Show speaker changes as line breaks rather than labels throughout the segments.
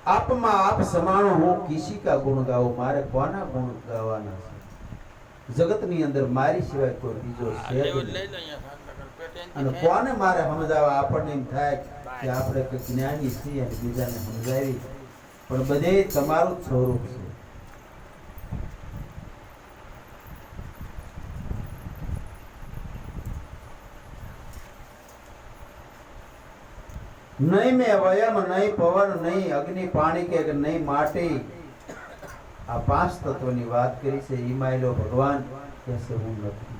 आप में आप समाणो हूँ किसी का गुण गाओ मारे कोना गुण गावाना छे जगत नी अंदर मारी सिवाय कोई बीजो छे અને કોને મારે સમજાવવા આપણને એમ થાય કે આપણે કે જ્ઞાની છીએ અને બીજાને સમજાવી પણ બધે તમારું જ સ્વરૂપ છે नहीं में वयम नहीं पवन नहीं अग्नि पाणी के नहीं माटी आ पांच तत्वनी बात करी से ईमायलो भगवान कैसे हूं नहीं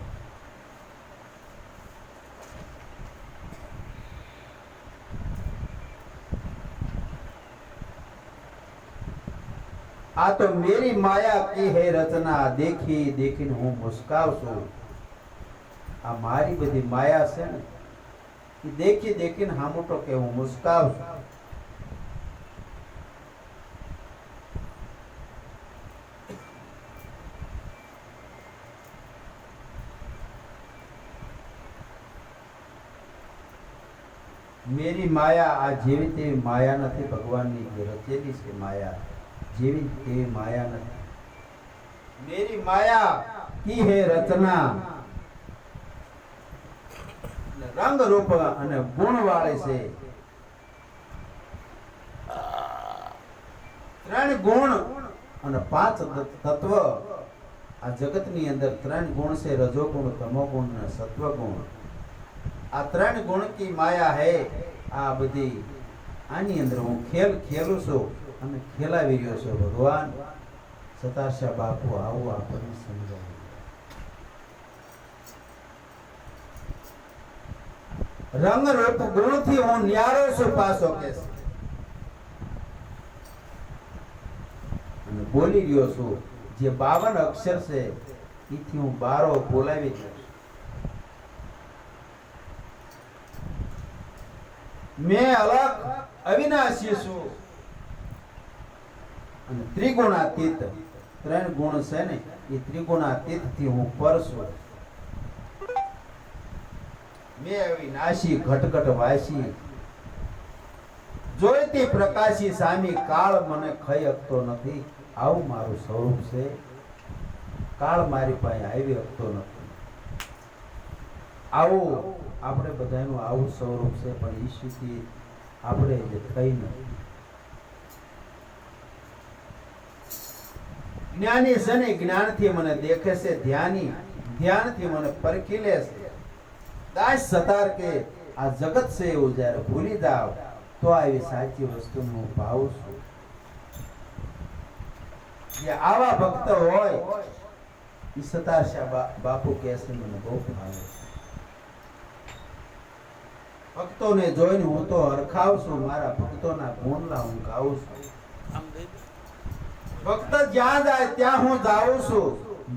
आ तो मेरी माया की है रचना देखी देखी हूं मुस्काव छू आ मारी बधी माया से ने देखी देखी हामो तो के हूं मुस्काव छू मेरी माया आ जीवी तेवी माया नहीं भगवान की रचेली से माया जीवी तेवी माया नहीं मेरी माया की है रचना रंग रूप अने गुण वाले से त्रण गुण अने पांच तत्व आ जगत नी अंदर त्रण गुण से रजोगुण तमोगुण ने सत्वगुण आ त्रण गुण की माया है आ बधी आनी अंदर हूँ खेल खेलू छू अने खेलावी रह्यो छो भगवान सताशा बापू आवो आपने समजावे रंग रूप गुण थी हूँ न्यारो छू पासो के अने बोली रह्यो छू जे 52 अक्षर से इथी हूँ 12 बोलावी छू मैं अलग अविनाशी छू અને ત્રિગુણાતીત ત્રણ ગુણ છે ને એ ત્રિગુણાતીત થી હું પર છું मैं अविनाशी घटघट वासी जोयती प्रकाशी सामी काळ मने खई શકતો નથી આવું મારું સ્વરૂપ છે કાળ મારી પાસે આવી શકતો નથી આવું આપણે બધાનું આવું સ્વરૂપ છે પણ ઈશ્વરથી આપણે જે થઈ નથી ज्ञानी सने ज्ञान थी मने देखे से ध्यानी ध्यान थी मने परखी ले से दास सतार के आ जगत से उजार भूली जाओ तो आई साची वस्तु नु भाव छू ये आवा भक्त होय ई सतारशा बापू कैसे मने बहुत भावे भक्तों ने जोइन हूं तो हरखाव छू मारा भक्तों ना गुण ला हूं गाऊ छू भक्त ज्यां जाए त्या हूँ जाऊं छू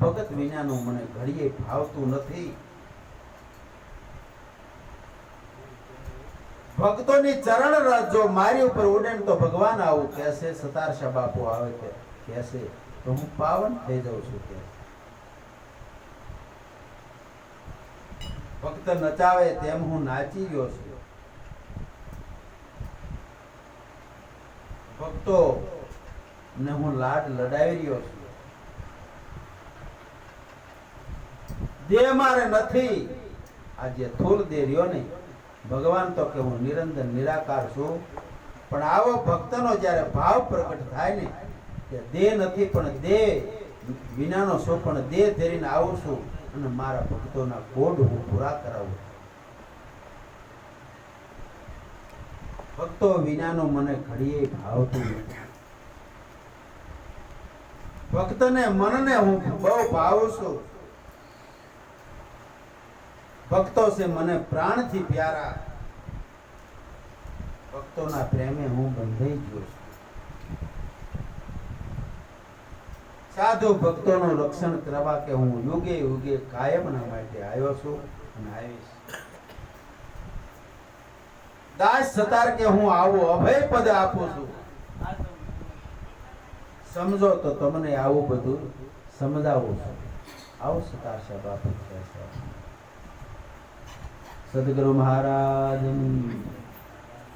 भगत विना नु मने घड़ीए भावतु नथी भक्तों नी चरण रज जो मारी ऊपर उड़े तो भगवान आऊ कैसे सतारशा बापू आवे के कैसे तो हूँ पावन थई जाऊं छू के भक्त नचावे तेम हूँ नाची गयो छू भक्तो ने हूँ लाड लडावी रह्यो छुं देह मारे नथी आज थूल दे रह्यो ने भगवान तो के हूँ निरंजन निराकार छुं पण आवो भक्तनो ज्यारे भाव प्रकट थाय ने के देह नथी पण देह विनानो छो पण देह धरीने आवुं छुं अने मारा भक्तोना कोड हूँ पूरा करावुं भक्तो विनानो मने घड़ीए भावतुं नथी भक्त ने मन ने हूँ बहु भाव छू भक्तों से मने प्राण थी प्यारा भक्तों ना प्रेमे हूँ बंधाई गयो छू साधु भक्तों नो रक्षण करवा के हूँ युगे युगे कायम ना माटे आयो छू अने आवीश दास सतार के हूँ आवो अभय पद आपू छू समझो तो तमने आवो बधु समझावो छो आओ सतारशा बापू सदगुरु महाराज